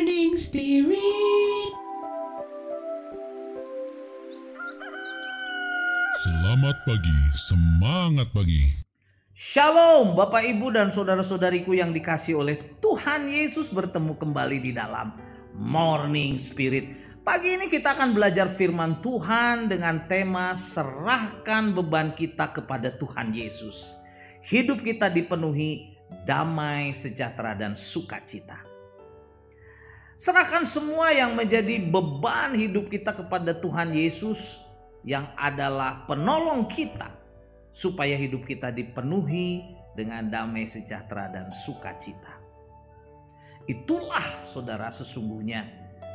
Morning Spirit. Selamat pagi, semangat pagi. Shalom Bapak Ibu dan saudara-saudariku yang dikasihi oleh Tuhan Yesus, bertemu kembali di dalam Morning Spirit. Pagi ini kita akan belajar firman Tuhan dengan tema serahkan beban kita kepada Tuhan Yesus. Hidup kita dipenuhi damai, sejahtera dan sukacita. Serahkan semua yang menjadi beban hidup kita kepada Tuhan Yesus yang adalah penolong kita, supaya hidup kita dipenuhi dengan damai, sejahtera dan sukacita. Itulah saudara sesungguhnya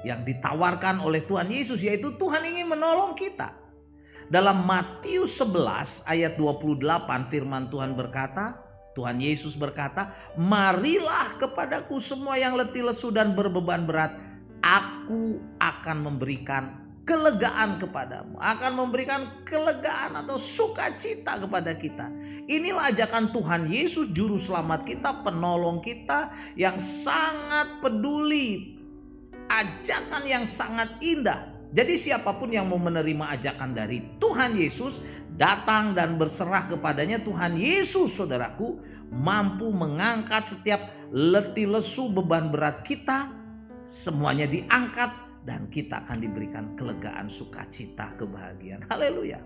yang ditawarkan oleh Tuhan Yesus, yaitu Tuhan ingin menolong kita. Dalam Matius 11 ayat 28 firman Tuhan berkata, Tuhan Yesus berkata, "Marilah kepadaku semua yang letih lesu dan berbeban berat, aku akan memberikan kelegaan kepadamu." Akan memberikan kelegaan atau sukacita kepada kita. Inilah ajakan Tuhan Yesus, juru selamat kita, penolong kita yang sangat peduli. Ajakan yang sangat indah. Jadi siapapun yang mau menerima ajakan dari Tuhan Yesus, datang dan berserah kepadanya, Tuhan Yesus saudaraku mampu mengangkat setiap letih lesu beban berat kita. Semuanya diangkat dan kita akan diberikan kelegaan, sukacita, kebahagiaan. Haleluya.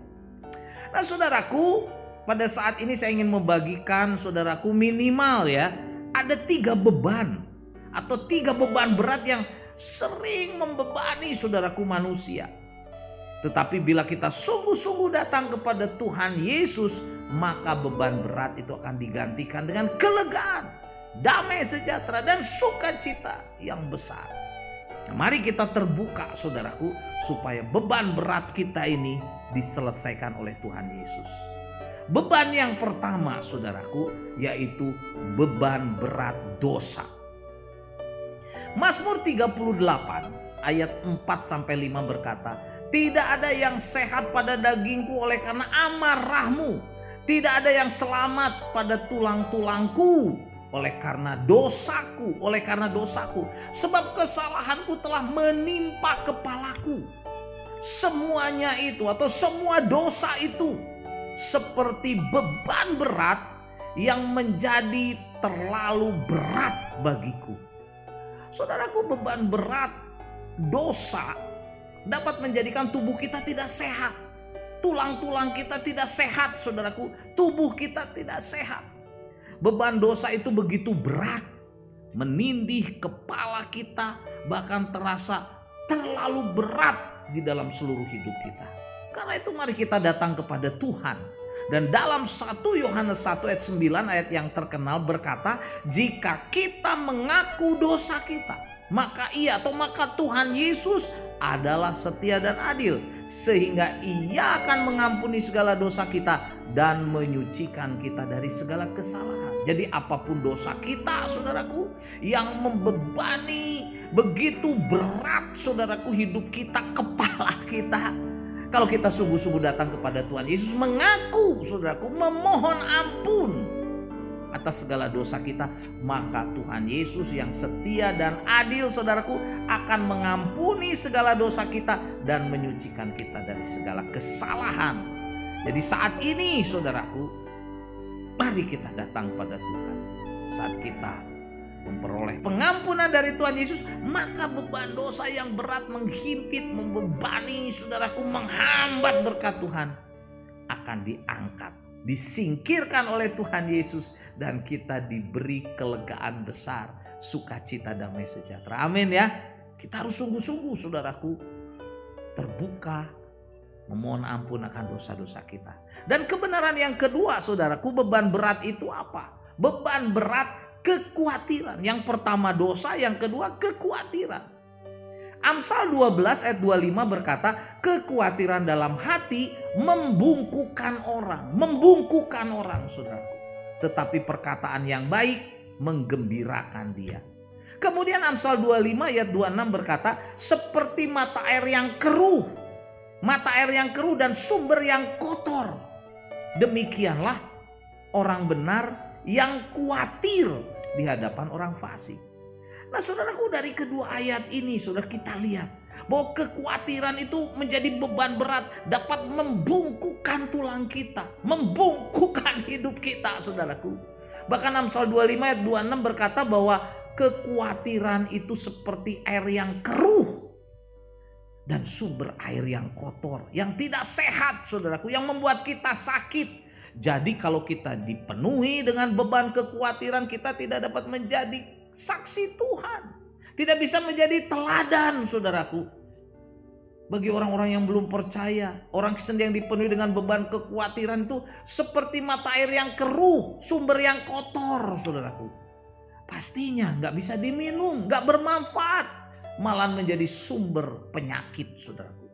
Nah saudaraku, pada saat ini saya ingin membagikan saudaraku minimal ya, ada 3 beban atau 3 beban berat yang sering membebani saudaraku manusia. Tetapi bila kita sungguh-sungguh datang kepada Tuhan Yesus, maka beban berat itu akan digantikan dengan kelegaan, damai, sejahtera dan sukacita yang besar. Nah, mari kita terbuka saudaraku, supaya beban berat kita ini diselesaikan oleh Tuhan Yesus. Beban yang pertama saudaraku, yaitu beban berat dosa. Mazmur 38 ayat 4-5 berkata, "Tidak ada yang sehat pada dagingku oleh karena amarahmu. Tidak ada yang selamat pada tulang-tulangku oleh karena dosaku, sebab kesalahanku telah menimpa kepalaku." Semuanya itu atau semua dosa itu seperti beban berat yang menjadi terlalu berat bagiku. Saudaraku, beban berat dosa dapat menjadikan tubuh kita tidak sehat. Tulang-tulang kita tidak sehat saudaraku. Tubuh kita tidak sehat. Beban dosa itu begitu berat, menindih kepala kita, bahkan terasa terlalu berat di dalam seluruh hidup kita. Karena itu mari kita datang kepada Tuhan. Dan dalam 1 Yohanes 1 ayat 9 ayat yang terkenal berkata, "Jika kita mengaku dosa kita, maka Tuhan Yesus adalah setia dan adil, sehingga Ia akan mengampuni segala dosa kita dan menyucikan kita dari segala kesalahan." Jadi apapun dosa kita saudaraku yang membebani begitu berat saudaraku hidup kita, kepala kita, kalau kita sungguh-sungguh datang kepada Tuhan Yesus, mengaku saudaraku, memohon ampun atas segala dosa kita, maka Tuhan Yesus yang setia dan adil saudaraku akan mengampuni segala dosa kita dan menyucikan kita dari segala kesalahan. Jadi saat ini saudaraku, mari kita datang pada Tuhan. Saat kita memperoleh pengampunan dari Tuhan Yesus, maka beban dosa yang berat menghimpit, membebani saudaraku, menghambat berkat Tuhan akan diangkat, disingkirkan oleh Tuhan Yesus, dan kita diberi kelegaan besar, sukacita, damai, sejahtera. Amin ya. Kita harus sungguh-sungguh saudaraku terbuka, memohon ampun akan dosa-dosa kita. Dan kebenaran yang kedua saudaraku, beban berat itu apa? Beban berat kekhawatiran. Yang pertama dosa, yang kedua kekhawatiran. Amsal 12 ayat 25 berkata, "Kekhawatiran dalam hati membungkukkan orang saudaraku. Tetapi perkataan yang baik menggembirakan dia." Kemudian Amsal 25 ayat 26 berkata, "Seperti mata air yang keruh dan sumber yang kotor, demikianlah orang benar yang khawatir di hadapan orang fasik." Nah saudaraku, dari kedua ayat ini saudara kita lihat bahwa kekhawatiran itu menjadi beban berat, dapat membungkukkan tulang kita, membungkukkan hidup kita saudaraku. Bahkan Amsal 25 ayat 26 berkata bahwa kekhawatiran itu seperti air yang keruh dan sumber air yang kotor, yang tidak sehat saudaraku, yang membuat kita sakit. Jadi kalau kita dipenuhi dengan beban kekhawatiran, kita tidak dapat menjadi saksi Tuhan, tidak bisa menjadi teladan saudaraku. Bagi orang-orang yang belum percaya, orang Kristen yang dipenuhi dengan beban kekhawatiran itu seperti mata air yang keruh, sumber yang kotor saudaraku. Pastinya gak bisa diminum, gak bermanfaat, malah menjadi sumber penyakit saudaraku.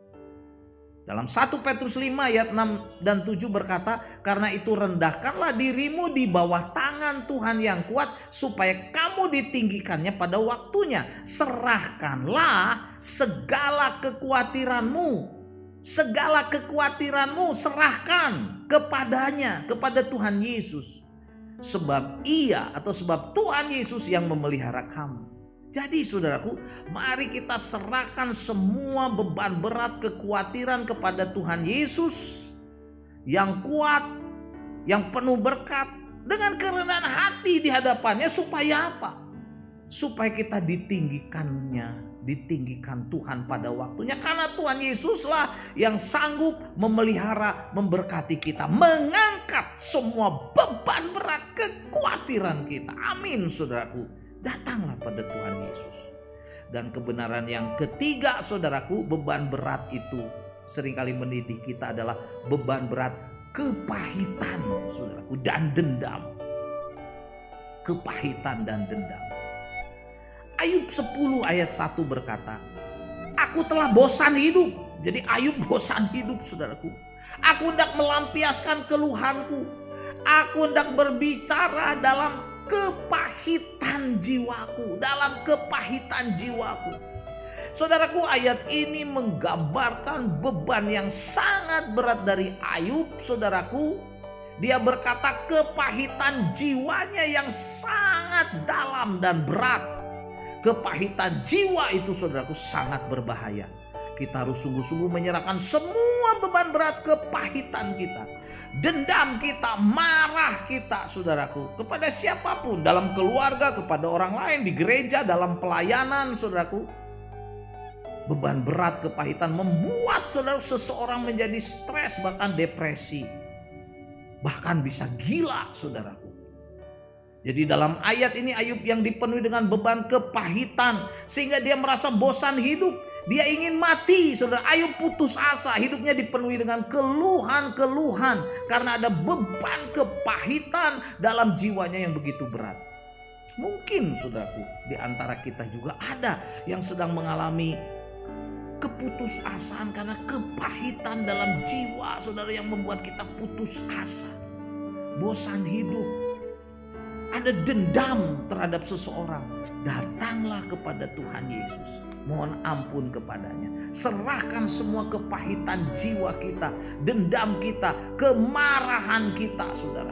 Dalam 1 Petrus 5 ayat 6 dan 7 berkata, karena itu rendahkanlah dirimu di bawah tangan Tuhan yang kuat, supaya kamu ditinggikannya pada waktunya. Serahkanlah segala kekhawatiranmu serahkan kepadanya, kepada Tuhan Yesus. Sebab Tuhan Yesus yang memelihara kamu. Jadi saudaraku, mari kita serahkan semua beban berat kekhawatiran kepada Tuhan Yesus yang kuat, yang penuh berkat, dengan kerendahan hati di hadapannya. Supaya apa? Supaya kita ditinggikan Tuhan pada waktunya. Karena Tuhan Yesuslah yang sanggup memelihara, memberkati kita, mengangkat semua beban berat kekhawatiran kita. Amin saudaraku. Datanglah pada Tuhan Yesus. Dan kebenaran yang ketiga saudaraku, beban berat itu seringkali mendidik kita adalah beban berat kepahitan saudaraku, dan dendam. Kepahitan dan dendam. Ayub 10 ayat 1 berkata, aku telah bosan hidup. Jadi Ayub bosan hidup saudaraku. Aku hendak melampiaskan keluhanku. Aku hendak berbicara dalam kepahitan jiwaku, Saudaraku, ayat ini menggambarkan beban yang sangat berat dari Ayub saudaraku. Dia berkata kepahitan jiwanya yang sangat dalam dan berat. Kepahitan jiwa itu saudaraku sangat berbahaya. Kita harus sungguh-sungguh menyerahkan semua beban berat kepahitan kita, dendam kita, marah kita saudaraku, kepada siapapun, dalam keluarga, kepada orang lain, di gereja, dalam pelayanan saudaraku. Beban berat kepahitan membuat seseorang menjadi stres, bahkan depresi, bahkan bisa gila saudaraku. Jadi dalam ayat ini Ayub yang dipenuhi dengan beban kepahitan sehingga dia merasa bosan hidup. Dia ingin mati saudara. Ayub putus asa, hidupnya dipenuhi dengan keluhan-keluhan karena ada beban kepahitan dalam jiwanya yang begitu berat. Mungkin saudaraku di antara kita juga ada yang sedang mengalami keputusasaan karena kepahitan dalam jiwa saudara, yang membuat kita putus asa, bosan hidup. Ada dendam terhadap seseorang, datanglah kepada Tuhan Yesus, mohon ampun kepadanya. Serahkan semua kepahitan jiwa kita, dendam kita, kemarahan kita saudara,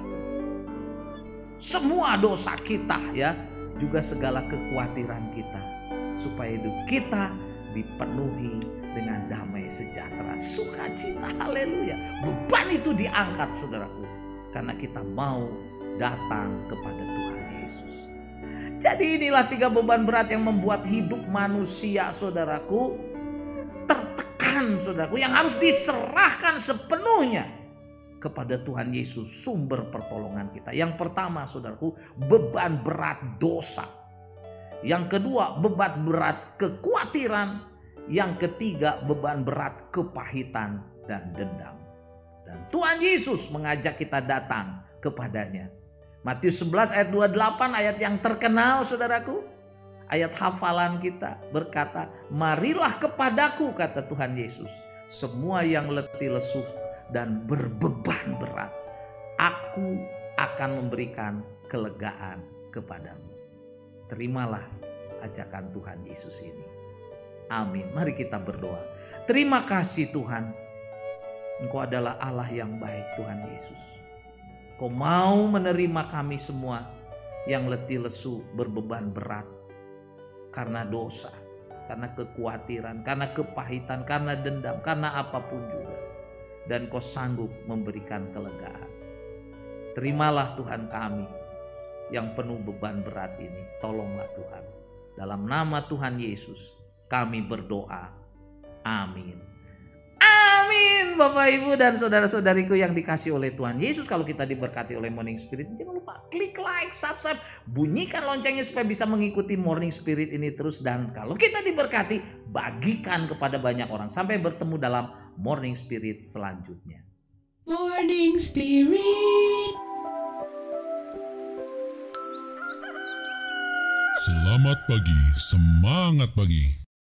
semua dosa kita ya, juga segala kekhawatiran kita, supaya hidup kita dipenuhi dengan damai sejahtera, sukacita. Haleluya. Beban itu diangkat saudaraku, karena kita mau datang kepada Tuhan Yesus. Jadi inilah 3 beban berat yang membuat hidup manusia saudaraku tertekan saudaraku, yang harus diserahkan sepenuhnya kepada Tuhan Yesus, sumber pertolongan kita. Yang pertama saudaraku, beban berat dosa. Yang kedua, beban berat kekhawatiran. Yang ketiga, beban berat kepahitan dan dendam. Dan Tuhan Yesus mengajak kita datang kepadanya. Matius 11 ayat 28, ayat yang terkenal saudaraku, ayat hafalan kita, berkata, marilah kepadaku, kata Tuhan Yesus, semua yang letih lesu dan berbeban berat, aku akan memberikan kelegaan kepadamu. Terimalah ajakan Tuhan Yesus ini. Amin. Mari kita berdoa. Terima kasih Tuhan, Engkau adalah Allah yang baik Tuhan Yesus. Kau mau menerima kami semua yang letih lesu, berbeban berat. karena dosa, karena kekhawatiran, karena kepahitan, karena dendam, karena apapun juga. Dan Kau sanggup memberikan kelegaan. Terimalah Tuhan kami yang penuh beban berat ini. Tolonglah Tuhan. Dalam nama Tuhan Yesus kami berdoa. Amin. Amin. Bapak, Ibu, dan saudara-saudariku yang dikasih oleh Tuhan Yesus. Kalau kita diberkati oleh Morning Spirit, jangan lupa klik like, subscribe, bunyikan loncengnya supaya bisa mengikuti Morning Spirit ini terus. Dan kalau kita diberkati, bagikan kepada banyak orang. Sampai bertemu dalam Morning Spirit selanjutnya. Morning Spirit. Selamat pagi, semangat pagi.